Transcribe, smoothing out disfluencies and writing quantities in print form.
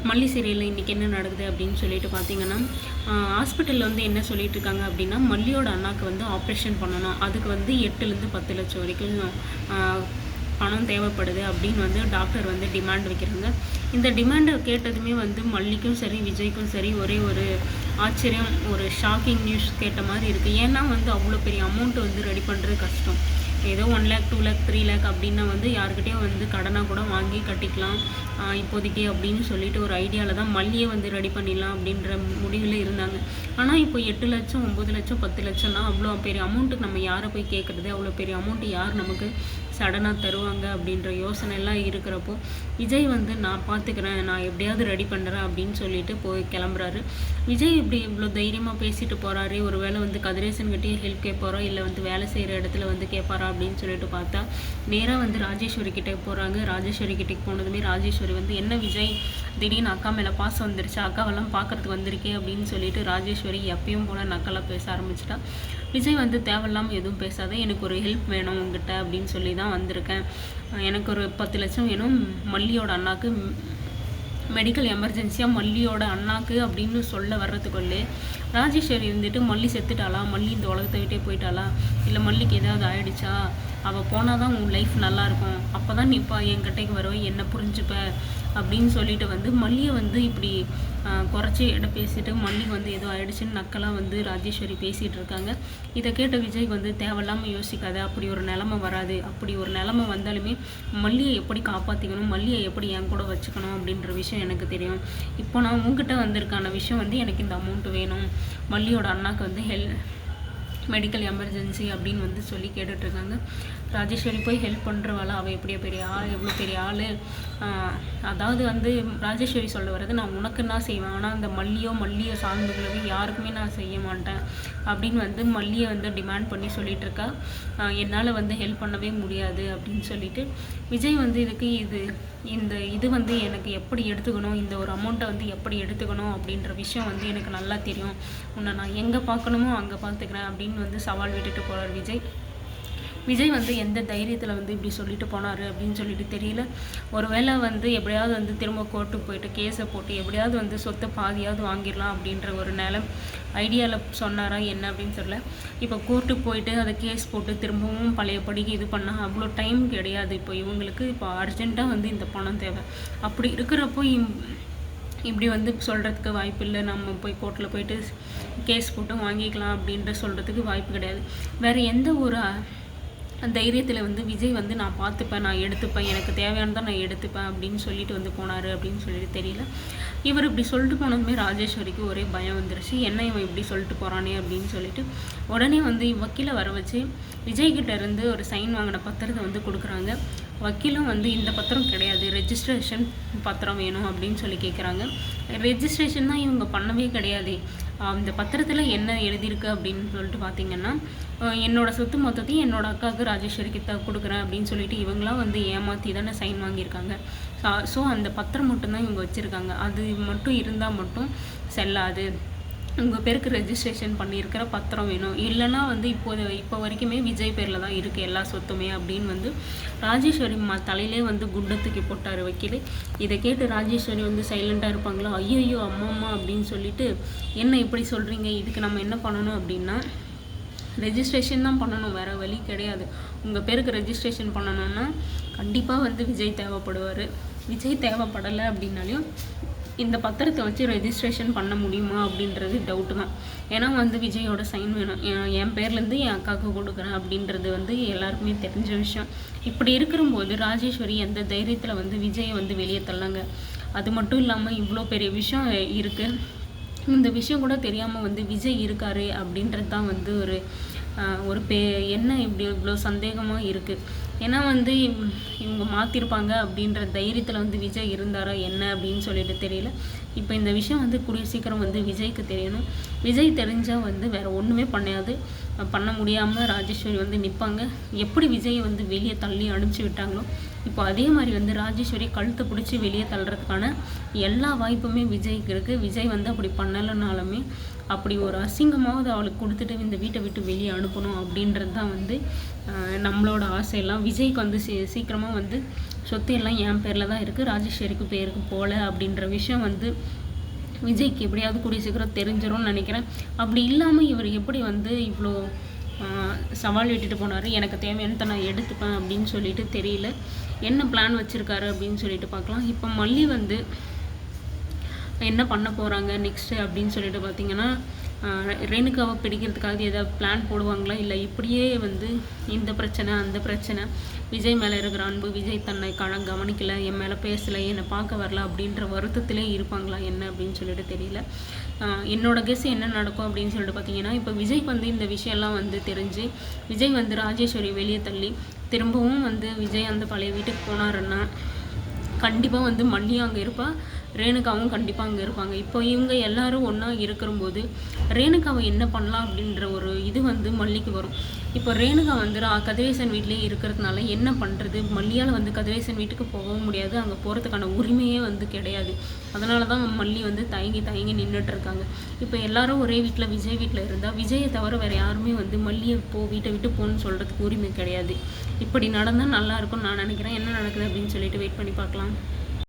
மல்லி சீரியலில் இன்றைக்கி என்ன நடக்குது அப்படின்னு சொல்லிட்டு பார்த்தீங்கன்னா, ஹாஸ்பிட்டலில் வந்து என்ன சொல்லிட்டு இருக்காங்க அப்படின்னா, மல்லியோட அண்ணாக்கு வந்து ஆப்ரேஷன் பண்ணணும். அதுக்கு வந்து 8லேருந்து 10 லட்சம் வரைக்கும் பணம் தேவைப்படுது அப்படின்னு வந்து டாக்டர் வந்து டிமாண்ட் வைக்கிறாங்க. இந்த டிமாண்டை கேட்டதுமே வந்து மல்லிக்கும் சரி, விஜய்க்கும் சரி ஒரே ஒரு ஆச்சரியம், ஒரு ஷாக்கிங் நியூஸ் கேட்ட மாதிரி இருக்குது. ஏன்னா வந்து அவ்வளோ பெரிய அமௌண்ட்டு வந்து ரெடி பண்ணுறது கஷ்டம். ஏதோ 1 லேக் 2 லேக் 3 லேக் அப்படின்னா வந்து யாருக்கிட்டையும் வந்து கடனாக கூட வாங்கி கட்டிக்கலாம் இப்போதைக்கு அப்படின்னு சொல்லிட்டு ஒரு ஐடியாவில் தான் மல்லியை வந்து ரெடி பண்ணிடலாம் அப்படின்ற முடிவில் இருந்தாங்க. ஆனால் இப்போ 8 லட்சம் 9 லட்சம் 10 லட்சம்னா அவ்வளோ பெரிய அமௌண்ட்டுக்கு நம்ம யாரை போய் கேட்குறது? அவ்வளோ பெரிய அமௌண்ட்டு யார் நமக்கு சடனாக தருவாங்க அப்படின்ற யோசனை எல்லாம் இருக்கிறப்போ விஜய் வந்து நான் பார்த்துக்கிறேன், நான் எப்படியாவது ரெடி பண்ணுறேன் அப்படின்னு சொல்லிட்டு போய் கிளம்புறாரு. விஜய் இப்படி இவ்வளோ தைரியமாக பேசிட்டு போகிறாரு. ஒரு வேளை வந்து கதிரேசன்கிட்டயே ஹெல்ப் கேட்பாரோ இல்லை வந்து வேலை செய்கிற இடத்துல வந்து கேட்பாரா அப்படின்னு சொல்லிட்டு பார்த்தா நேராக வந்து ராஜேஸ்வரி கிட்டே போகிறாங்க. ராஜேஸ்வரி கிட்டே போனதுமே ராஜேஸ்வரி வந்து என்ன விஜய் திடீர்னு அக்கா மேலே பாசம் வந்துருச்சு, அக்காவெல்லாம் பார்க்குறதுக்கு வந்திருக்கே அப்படின்னு சொல்லிட்டு ராஜேஸ்வரி எப்பயும் போல் நக்கலாக பேச ஆரம்பிச்சிட்டா. விஜய் வந்து தேவையில்லாமல் எதுவும் பேசாத, எனக்கு ஒரு ஹெல்ப் வேணும் உங்ககிட்ட அப்படின்னு சொல்லி தான் வந்திருக்கேன். எனக்கு ஒரு 10 லட்சம் வேணும், மல்லியோட அண்ணாக்கு மெடிக்கல் எமர்ஜென்சியாக மல்லியோட அண்ணாக்கு அப்படின்னு சொல்ல வர்றதுக்குள்ளே ராஜேஸ்வரி இருந்துட்டு மல்லி செத்துட்டாளா, மல்லி இந்த உலகத்தை விட்டே போயிட்டாளா, இல்லை மல்லிக்கு ஏதாவது ஆயிடுச்சா, அவள் போனால் தான் உன் லைஃப் நல்லாயிருக்கும், அப்போ தான் நீப்பா என்கிட்டக்கு வருவேன், என்ன புரிஞ்சுப்ப அப்படின்னு சொல்லிட்டு வந்து மல்லியை வந்து இப்படி குறைச்சி இடம் பேசிட்டு மல்லிக்கு வந்து ஏதோ ஆயிடுச்சுன்னு நக்கலாக வந்து ராஜேஸ்வரி பேசிகிட்டு இருக்காங்க. இதை கேட்ட விஜய் வந்து தேவையில்லாமல் யோசிக்காத, அப்படி ஒரு நிலமை வராது, அப்படி ஒரு நிலமை வந்தாலுமே மல்லியை எப்படி காப்பாற்றிக்கணும், மல்லியை எப்படி என் கூட வச்சுக்கணும் அப்படின்ற விஷயம் எனக்கு தெரியும். இப்போ நான் உங்ககிட்ட வந்திருக்கான விஷயம் வந்து எனக்கு இந்த அமௌண்ட்டு வேணும், மல்லியோட அண்ணாக்கு வந்து மெடிக்கல் எமர்ஜென்சி அப்படின்னு வந்து சொல்லி கேட்டுட்ருக்காங்க. ராஜேஸ்வரி போய் ஹெல்ப் பண்ணுறவாள், அவள் எப்படியோ பெரிய ஆள், எவ்வளோ பெரிய ஆள். அதாவது வந்து ராஜேஸ்வரி சொல்ல வர்றது நான் உனக்கு நான் செய்வேன், ஆனால் அந்த மல்லியை சார்ந்தவங்களுக்கு யாருக்குமே நான் செய்ய மாட்டேன் அப்படின்னு வந்து மல்லியை வந்து டிமாண்ட் பண்ணி சொல்லிகிட்டு இருக்கா. என்னால் வந்து ஹெல்ப் பண்ணவே முடியாது அப்படின்னு சொல்லிட்டு விஜய் வந்து இதுக்கு இது வந்து எனக்கு எப்படி எடுத்துக்கணும், இந்த ஒரு அமௌண்ட்டை வந்து எப்படி எடுத்துக்கணும் அப்படின்ற விஷயம் வந்து எனக்கு நல்லா தெரியும், உன்னை நான் எங்கே பார்க்கணுமோ அங்கே பார்த்துக்கிறேன் அப்படின்னு வந்து சவால் விட்டுட்டு போகிறார் விஜய் வந்து எந்த தைரியத்தில் வந்து இப்படி சொல்லிட்டு போனார் அப்படின்னு சொல்லிட்டு தெரியல. ஒருவேளை வந்து எப்படியாவது வந்து திரும்ப கோர்ட்டுக்கு போயிட்டு கேஸை போட்டு எப்படியாவது வந்து சொத்தை பாதியாவது வாங்கிடலாம் அப்படின்ற ஒரு ஐடியாவில் சொன்னாரா என்ன அப்படின்னு தெரியல. இப்போ கோர்ட்டுக்கு போயிட்டு அதை கேஸ் போட்டு திரும்பவும் பழையபடிக்கு இது பண்ணால் அவ்வளோ டைம் கிடையாது. இப்போ இவங்களுக்கு இப்போ அர்ஜெண்ட்டாக வந்து இந்த பணம் தேவை. அப்படி இருக்கிறப்போ இப்படி வந்து சொல்கிறதுக்கு வாய்ப்பு இல்லை. நம்ம போய் கோர்ட்டில் போயிட்டு கேஸ் போட்டு வாங்கிக்கலாம் அப்படின்ற சொல்கிறதுக்கு வாய்ப்பு கிடையாது. வேறு எந்த ஒரு தைரியத்தில் வந்து விஜய் வந்து நான் பார்த்துப்பேன், நான் எடுத்துப்பேன், எனக்கு தேவையானதான் நான் எடுத்துப்பேன் அப்படின்னு சொல்லிட்டு வந்து போனார் அப்படின்னு சொல்லிட்டு தெரியல. இவர் இப்படி சொல்லிட்டு போனதுமே ராஜேஸ்வரிக்கு ஒரே பயம் வந்துருச்சு. என்ன இவன் இப்படி சொல்லிட்டு போகிறானே அப்படின்னு சொல்லிட்டு உடனே வந்து வக்கீலை வர வச்சு விஜய்கிட்ட இருந்து ஒரு சைன் வாங்கின பத்திரத்தை வந்து கொடுக்குறாங்க. வக்கீலும் வந்து இந்த பத்திரம் கிடையாது, ரெஜிஸ்ட்ரேஷன் பத்திரம் வேணும் அப்படின்னு சொல்லி கேட்குறாங்க. ரெஜிஸ்ட்ரேஷன் தான் இவங்க பண்ணவே கிடையாது. இந்த பத்திரத்தில் என்ன எழுதியிருக்கு அப்படின்னு சொல்லிட்டு பார்த்தீங்கன்னா, என்னோடய சொத்து மொத்தத்தையும் என்னோடய அக்காவுக்கு ராஜேஸ்வரிக்கு கொடுக்குறேன் அப்படின்னு சொல்லிட்டு இவங்களாம் வந்து ஏமாற்றி தானே சைன் வாங்கியிருக்காங்க. ஸோ அந்த பத்திரம் மட்டும்தான் இவங்க வச்சுருக்காங்க. அது மட்டும் இருந்தால் மட்டும் செல்லாது, உங்கள் பேருக்கு ரெஜிஸ்ட்ரேஷன் பண்ணியிருக்கிற பத்திரம் வேணும், இல்லைனா வந்து இப்போ வரைக்குமே விஜய் பேரில் தான் இருக்குது எல்லா சொத்துமே அப்படின்னு வந்து ராஜேஸ்வரி தலையிலே வந்து குண்டை தூக்கி போட்டார் வக்கீல். இதை கேட்டு ராஜேஸ்வரி வந்து சைலண்ட்டாக இருப்பாங்களோ, ஐயோ அம்மா அப்படின்னு சொல்லிட்டு என்ன இப்படி சொல்கிறீங்க, இதுக்கு நம்ம என்ன பண்ணணும் அப்படின்னா ரெஜிஸ்ட்ரேஷன் தான் பண்ணணும், வேறு வழி கிடையாது. உங்கள் பேருக்கு ரெஜிஸ்ட்ரேஷன் பண்ணணுன்னா கண்டிப்பாக வந்து விஜய் தேவைப்படுவார். விஜய் தேவைப்படலை அப்படின்னாலையும் இந்த பத்திரத்தை வச்சு ரெஜிஸ்ட்ரேஷன் பண்ண முடியுமா அப்படின்றது டவுட்டு தான். ஏன்னா வந்து விஜயோட சைன் வேணும், என் பேர்லேருந்து என் அக்காவுக்கு கொடுக்குறேன் அப்படின்றது வந்து எல்லாருக்குமே தெரிஞ்ச விஷயம். இப்படி இருக்கிறபோது ராஜேஸ்வரி எந்த தைரியத்தில் வந்து விஜயை வந்து வெளியே தள்ளாங்க. அது மட்டும் இல்லாமல் இவ்வளோ பெரிய விஷயம் இருக்குது, இந்த விஷயம் கூட தெரியாமல் வந்து விஜய் இருக்காரு அப்படின்றது தான் வந்து ஒரு என்ன இப்படி இவ்வளோ சந்தேகமாக இருக்குது. ஏன்னா வந்து இவங்க மாற்றிருப்பாங்க அப்படின்ற தைரியத்தில் வந்து விஜய் இருந்தாரா என்ன அப்படின்னு சொல்லிட்டு தெரியல. இப்போ இந்த விஷயம் வந்து கூடிய சீக்கிரம் வந்து விஜய்க்கு தெரியணும். விஜய் தெரிஞ்சால் வந்து வேறு ஒன்றுமே பண்ண முடியாமல் ராஜேஸ்வரி வந்து நிற்பாங்க. எப்படி விஜயை வந்து வெளியே தள்ளி அனுப்பிச்சி விட்டாங்களோ இப்போ அதே மாதிரி வந்து ராஜேஸ்வரி கழுத்தை பிடிச்சி வெளியே தள்ளுறதுக்கான எல்லா வாய்ப்புமே விஜய்க்கு இருக்குது. விஜய் வந்து அப்படி பண்ணலைனாலுமே அப்படி ஒரு அசிங்கமாவது அவளுக்கு கொடுத்துட்டு இந்த வீட்டை விட்டு வெளியே அனுப்பணும் அப்படின்றது தான் வந்து நம்மளோட ஆசையெல்லாம். விஜய்க்கு வந்து சீக்கிரமாக வந்து சொத்து எல்லாம் என் பேரில் தான் இருக்குது, ராஜேஸ்வரிக்கு பேருக்கு போகல அப்படின்ற விஷயம் வந்து விஜய்க்கு எப்படியாவது கூடிய சீக்கிரம் தெரிஞ்சிரும்னு நினைக்கிறேன். அப்படி இல்லாமல் இவர் எப்படி வந்து இவ்வளோ சவால் விட்டுட்டு போனார், எனக்கு தேவையானதை நான் எடுத்துப்பேன் அப்படின்னு சொல்லிட்டு தெரியல. என்ன பிளான் வச்சுருக்காரு அப்படின்னு சொல்லிட்டு பார்க்கலாம். இப்போ மல்லி வந்து என்ன பண்ண போகிறாங்க நெக்ஸ்ட்டு அப்படின்னு சொல்லிட்டு பார்த்தீங்கன்னா, ரேணுகாவை பிடிக்கிறதுக்காக ஏதாவது பிளான் போடுவாங்களா, இல்லை இப்படியே வந்து இந்த பிரச்சனை அந்த பிரச்சனை, விஜய் மேலே இருக்கிற அன்பு, விஜய் தன்னை கவனிக்கலை, என் மேலே பேசலை, என்னை பார்க்க வரல அப்படின்ற வருத்தத்திலே இருப்பாங்களா என்ன அப்படின்னு சொல்லிட்டு தெரியல. என்னோட கெஸ் என்ன நடக்கும் அப்படின்னு சொல்லிட்டு பார்த்தீங்கன்னா, இப்போ விஜய்க்கு வந்து இந்த விஷயம்லாம் வந்து தெரிஞ்சு விஜய் வந்து ராஜேஸ்வரி வெளியே தள்ளி திரும்பவும் வந்து விஜய் அந்த பழைய வீட்டுக்கு போனாருன்னா கண்டிப்பாக வந்து மல்லியும் அங்கே இருப்பாள், ரேணுகாவும் கண்டிப்பாக அங்கே இருப்பாங்க. இப்போ இவங்க எல்லாரும் ஒன்றா இருக்கிறம்போது ரேணுகாவை என்ன பண்ணலாம் அப்படின்ற ஒரு இது வந்து மல்லிக்கு வரும். இப்போ ரேணுகா வந்து கதிரேசன் வீட்லேயே இருக்கிறதுனால என்ன பண்ணுறது, மல்லியால் வந்து கதிரேசன் வீட்டுக்கு போகவும் முடியாது, அங்கே போகிறதுக்கான உரிமையே வந்து கிடையாது. அதனால தான் மல்லி வந்து தயங்கி நின்றுட்டு இருக்காங்க. இப்போ எல்லாரும் ஒரே வீட்டில் விஜய் வீட்டில் இருந்தால் விஜயை தவிர வேறு யாருமே வந்து மல்லியை வீட்டை விட்டு போகணுன்னு சொல்கிறதுக்கு உரிமை கிடையாது. இப்படி நடந்தால் நல்லாயிருக்கும்னு நான் நினைக்கிறேன். என்ன நடக்குது அப்படின்னு சொல்லிட்டு வெயிட் பண்ணி பார்க்கலாம்.